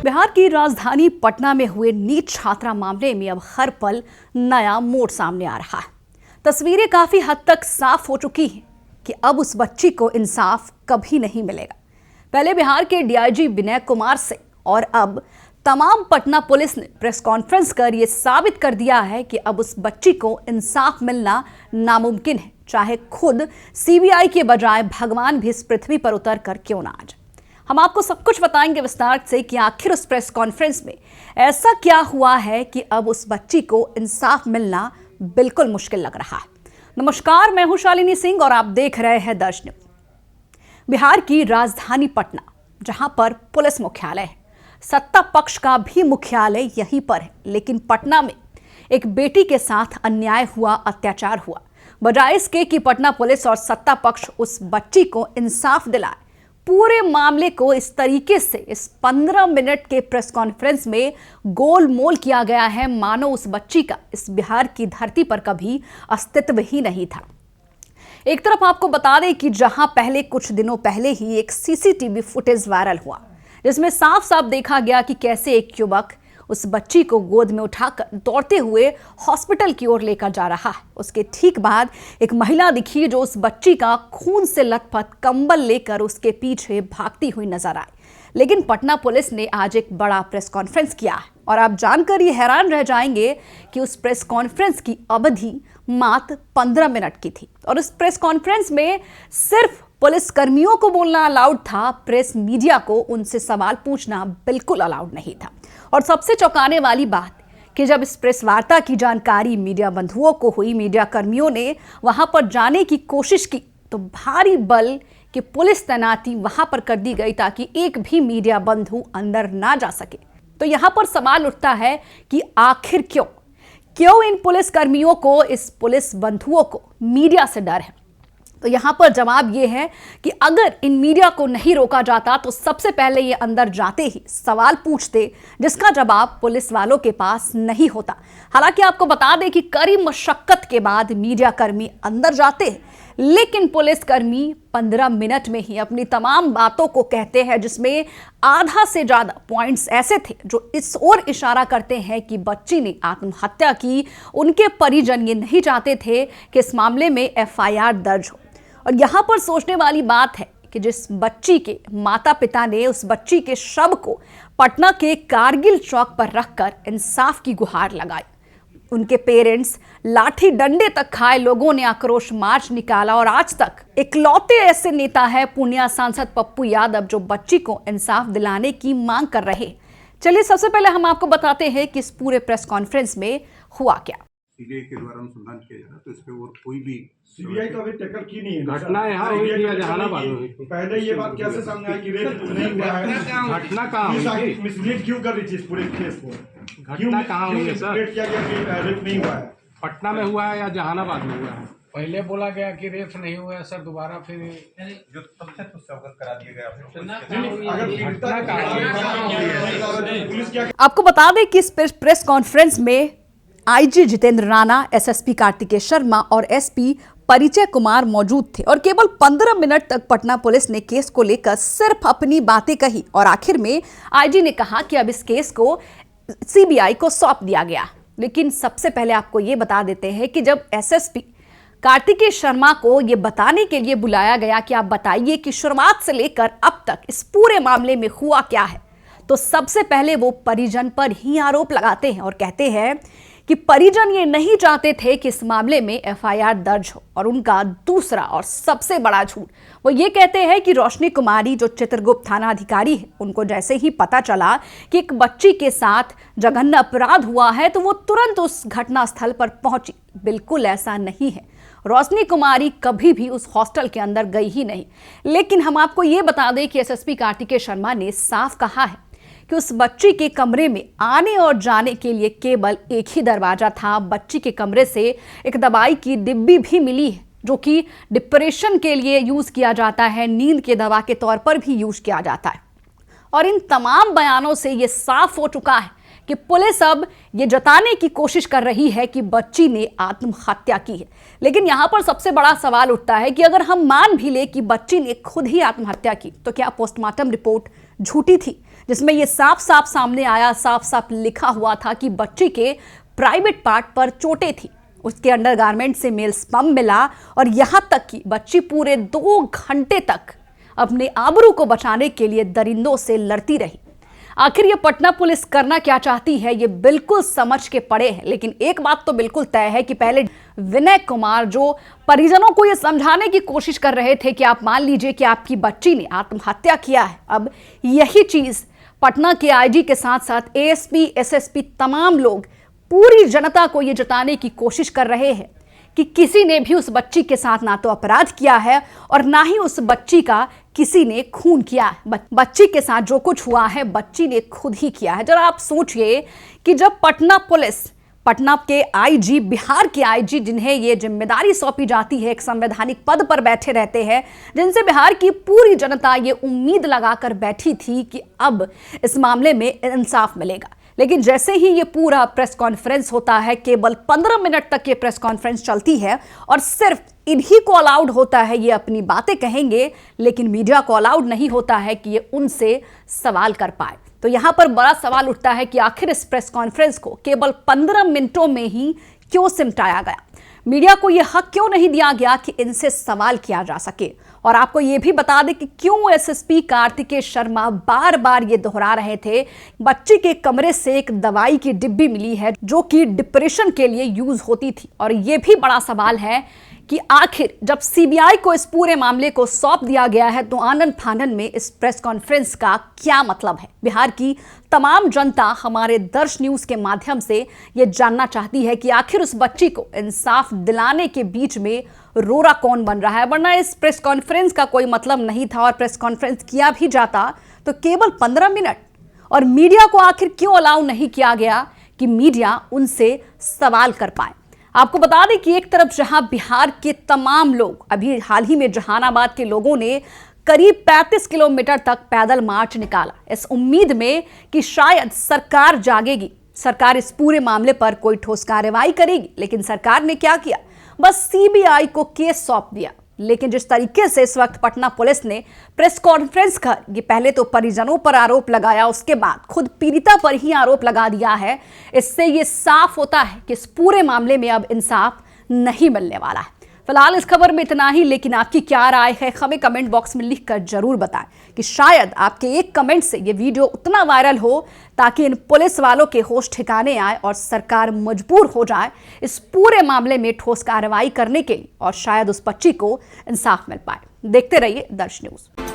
बिहार की राजधानी पटना में हुए नीट छात्रा मामले में अब हर पल नया मोड़ सामने आ रहा है। तस्वीरें काफी हद तक साफ हो चुकी हैं कि अब उस बच्ची को इंसाफ कभी नहीं मिलेगा। पहले बिहार के डीआईजी विनय कुमार से और अब तमाम पटना पुलिस ने प्रेस कॉन्फ्रेंस कर ये साबित कर दिया है कि अब उस बच्ची को इंसाफ मिलना नामुमकिन है, चाहे खुद सीबीआई के बजाय भगवान भी इस पृथ्वी पर उतर कर क्यों ना आ जाए। हम आपको सब कुछ बताएंगे विस्तार से कि आखिर उस प्रेस कॉन्फ्रेंस में ऐसा क्या हुआ है कि अब उस बच्ची को इंसाफ मिलना बिल्कुल मुश्किल लग रहा है। नमस्कार, मैं हूं शालिनी सिंह और आप देख रहे हैं दर्श न्यूज। बिहार की राजधानी पटना, जहां पर पुलिस मुख्यालय है, सत्ता पक्ष का भी मुख्यालय यहीं पर है, लेकिन पटना में एक बेटी के साथ अन्याय हुआ, अत्याचार हुआ। बजाय इसके कि पटना पुलिस और सत्ता पक्ष उस बच्ची को इंसाफ दिलाए, पूरे मामले को इस तरीके से इस 15 मिनट के प्रेस कॉन्फ्रेंस में गोलमोल किया गया है मानो उस बच्ची का इस बिहार की धरती पर कभी अस्तित्व ही नहीं था। एक तरफ आपको बता दें कि जहां पहले कुछ दिनों पहले ही एक सीसीटीवी फुटेज वायरल हुआ, जिसमें साफ साफ देखा गया कि कैसे एक युवक उस बच्ची को गोद में उठाकर दौड़ते हुए हॉस्पिटल की ओर लेकर जा रहा है। उसके ठीक बाद एक महिला दिखी जो उस बच्ची का खून से लथपथ कंबल लेकर उसके पीछे भागती हुई नजर आई। लेकिन पटना पुलिस ने आज एक बड़ा प्रेस कॉन्फ्रेंस किया है और आप जानकर ये हैरान रह जाएंगे कि उस प्रेस कॉन्फ्रेंस की अवधि मात्र 15 मिनट की थी और उस प्रेस कॉन्फ्रेंस में सिर्फ पुलिस कर्मियों को बोलना अलाउड था, प्रेस मीडिया को उनसे सवाल पूछना बिल्कुल अलाउड नहीं था। और सबसे चौंकाने वाली बात कि जब इस प्रेस वार्ता की जानकारी मीडिया बंधुओं को हुई, मीडिया कर्मियों ने वहां पर जाने की कोशिश की तो भारी बल की पुलिस तैनाती वहां पर कर दी गई ताकि एक भी मीडिया बंधु अंदर ना जा सके। तो यहां पर सवाल उठता है कि आखिर क्यों इन पुलिस कर्मियों को, इस पुलिस बंधुओं को मीडिया से डर है? तो यहां पर जवाब यह है कि अगर इन मीडिया को नहीं रोका जाता तो सबसे पहले ये अंदर जाते ही सवाल पूछते, जिसका जवाब पुलिस वालों के पास नहीं होता। हालांकि आपको बता दें कि कड़ी मशक्कत के बाद मीडिया कर्मी अंदर जाते हैं, लेकिन पुलिस कर्मी 15 मिनट में ही अपनी तमाम बातों को कहते हैं, जिसमें आधा से ज्यादा पॉइंट्स ऐसे थे जो इस ओर इशारा करते हैं कि बच्ची ने आत्महत्या की। उनके परिजन ये नहीं चाहते थे कि इस मामले में एफआईआर दर्ज हो। और यहाँ पर सोचने वाली बात है कि जिस बच्ची के माता पिता ने उस बच्ची के शव को पटना के कारगिल चौक पर रखकर इंसाफ की गुहार लगाई, उनके पेरेंट्स लाठी डंडे तक खाए, लोगों ने आक्रोश मार्च निकाला और आज तक इकलौते ऐसे नेता है पूर्णिया सांसद पप्पू यादव जो बच्ची को इंसाफ दिलाने की मांग कर रहे। चलिए सबसे पहले हम आपको बताते हैं कि इस पूरे प्रेस कॉन्फ्रेंस में हुआ क्या। सीबीआई के द्वारा अनुसंधान किया जा रहा है, तो इस पे और कोई भी सीबीआई तो अभी टैकल की नहीं है। घटना यहाँ हुई थी या जहानाबाद में हुई थी? पहले ये बात कैसे सामने आई कि रेप नहीं हुआ है? घटना कहाँ हुई थी? मिसलीड क्यों कर रही थी इस पूरे केस को? घटना कहाँ हुई है सर? किया गया कि रेप नहीं हुआ है? पटना में हुआ है या जहानाबाद में हुआ है? पहले बोला गया कि रेप नहीं हुआ है सर, दोबारा फिर जो तथ्य उससे अवगत करा दिया गया। पुलिस क्या आपको बता दें कि इस प्रेस कॉन्फ्रेंस में आईजी जितेंद्र राणा, एसएसपी कार्तिकेय शर्मा और एसपी परिचय कुमार मौजूद थे और केवल 15 मिनट तक पटना पुलिस ने केस को लेकर सिर्फ अपनी बातें कही और आखिर में आईजी ने कहा कि अब इस केस को सीबीआई को सौंप दिया गया। लेकिन सबसे पहले आपको ये बता देते हैं कि जब एसएसपी कार्तिकेय शर्मा को ये बताने के लिए बुलाया गया कि आप बताइए कि शुरुआत से लेकर अब तक इस पूरे मामले में हुआ क्या है, तो सबसे पहले वो परिजन पर ही आरोप लगाते हैं और कहते हैं कि परिजन ये नहीं चाहते थे कि इस मामले में एफआईआर दर्ज हो। और उनका दूसरा और सबसे बड़ा झूठ वो ये कहते हैं कि रोशनी कुमारी जो चित्रगुप्त थाना अधिकारी है, उनको जैसे ही पता चला कि एक बच्ची के साथ जघन्य अपराध हुआ है तो वो तुरंत उस घटना स्थल पर पहुंची। बिल्कुल ऐसा नहीं है, रोशनी कुमारी कभी भी उस हॉस्टल के अंदर गई ही नहीं। लेकिन हम आपको ये बता दें कि एसएसपी कार्तिकेय शर्मा ने साफ कहा है कि उस बच्ची के कमरे में आने और जाने के लिए केवल एक ही दरवाजा था। बच्ची के कमरे से एक दवाई की डिब्बी भी मिली है जो कि डिप्रेशन के लिए यूज किया जाता है, नींद के दवा के तौर पर भी यूज किया जाता है। और इन तमाम बयानों से ये साफ हो चुका है कि पुलिस अब ये जताने की कोशिश कर रही है कि बच्ची ने आत्महत्या की है। लेकिन यहां पर सबसे बड़ा सवाल उठता है कि अगर हम मान भी ले कि बच्ची ने खुद ही आत्महत्या की, तो क्या पोस्टमार्टम रिपोर्ट झूठी थी, जिसमें यह साफ साफ सामने आया, साफ साफ लिखा हुआ था कि बच्ची के प्राइवेट पार्ट पर चोटें थी, उसके अंडरगारमेंट से मेल स्पर्म मिला और यहां तक कि बच्ची पूरे 2 घंटे तक अपने आबरू को बचाने के लिए दरिंदों से लड़ती रही। आखिर ये पटना पुलिस करना क्या चाहती है, ये बिल्कुल समझ के पड़े हैं। लेकिन एक बात तो बिल्कुल तय है कि पहले विनय कुमार जो परिजनों को ये समझाने की कोशिश कर रहे थे कि आप मान लीजिए कि आपकी बच्ची ने आत्महत्या किया है, अब यही चीज पटना के आईजी के साथ साथ एएसपी, एसएसपी, तमाम लोग, पूरी जनता को ये जताने की कोशिश कर रहे हैं कि किसी ने भी उस बच्ची के साथ ना तो अपराध किया है और ना ही उस बच्ची का किसी ने खून किया है। बच्ची के साथ जो कुछ हुआ है बच्ची ने खुद ही किया है। जरा आप सोचिए कि जब पटना पुलिस, पटना के आईजी, बिहार के आईजी, जिन्हें ये जिम्मेदारी सौंपी जाती है, एक संवैधानिक पद पर बैठे रहते हैं, जिनसे बिहार की पूरी जनता ये उम्मीद लगाकर बैठी थी कि अब इस मामले में इंसाफ मिलेगा, लेकिन जैसे ही ये पूरा प्रेस कॉन्फ्रेंस होता है, केवल 15 मिनट तक ये प्रेस कॉन्फ्रेंस चलती है और सिर्फ इन्हीं को अलाउड होता है ये अपनी बातें कहेंगे, लेकिन मीडिया को अलाउड नहीं होता है कि ये उनसे सवाल कर पाए। तो यहां पर बड़ा सवाल उठता है कि आखिर इस प्रेस कॉन्फ्रेंस को केवल 15 मिनटों में ही क्यों सिमटाया गया? मीडिया को यह हक क्यों नहीं दिया गया कि इनसे सवाल किया जा सके? और आपको यह भी बता दें कि क्यों एसएसपी कार्तिकेय शर्मा बार बार ये दोहरा रहे थे, बच्ची के कमरे से एक दवाई की डिब्बी मिली है जो कि डिप्रेशन के लिए यूज होती थी। और यह भी बड़ा सवाल है कि आखिर जब सीबीआई को इस पूरे मामले को सौंप दिया गया है तो आनन फानन में इस प्रेस कॉन्फ्रेंस का क्या मतलब है? बिहार की तमाम जनता हमारे दर्श न्यूज के माध्यम से ये जानना चाहती है कि आखिर उस बच्ची को इंसाफ दिलाने के बीच में रोरा कौन बन रहा है। वरना इस प्रेस कॉन्फ्रेंस का कोई मतलब नहीं था, और प्रेस कॉन्फ्रेंस किया भी जाता तो केवल 15 मिनट। और मीडिया को आखिर क्यों अलाउ नहीं किया गया कि मीडिया उनसे सवाल कर पाए? आपको बता दें कि एक तरफ जहां बिहार के तमाम लोग, अभी हाल ही में जहानाबाद के लोगों ने करीब 35 किलोमीटर तक पैदल मार्च निकाला, इस उम्मीद में कि शायद सरकार जागेगी, सरकार इस पूरे मामले पर कोई ठोस कार्रवाई करेगी। लेकिन सरकार ने क्या किया? बस सीबीआई को केस सौंप दिया। लेकिन जिस तरीके से इस वक्त पटना पुलिस ने प्रेस कॉन्फ्रेंस कर ये पहले तो परिजनों पर आरोप लगाया, उसके बाद खुद पीड़िता पर ही आरोप लगा दिया है, इससे ये साफ होता है कि इस पूरे मामले में अब इंसाफ नहीं मिलने वाला है। फिलहाल इस खबर में इतना ही, लेकिन आपकी क्या राय है हमें कमेंट बॉक्स में लिखकर जरूर बताएं कि शायद आपके एक कमेंट से ये वीडियो उतना वायरल हो ताकि इन पुलिस वालों के होश ठिकाने आए और सरकार मजबूर हो जाए इस पूरे मामले में ठोस कार्रवाई करने के लिए, और शायद उस बच्ची को इंसाफ मिल पाए। देखते रहिए दर्श न्यूज।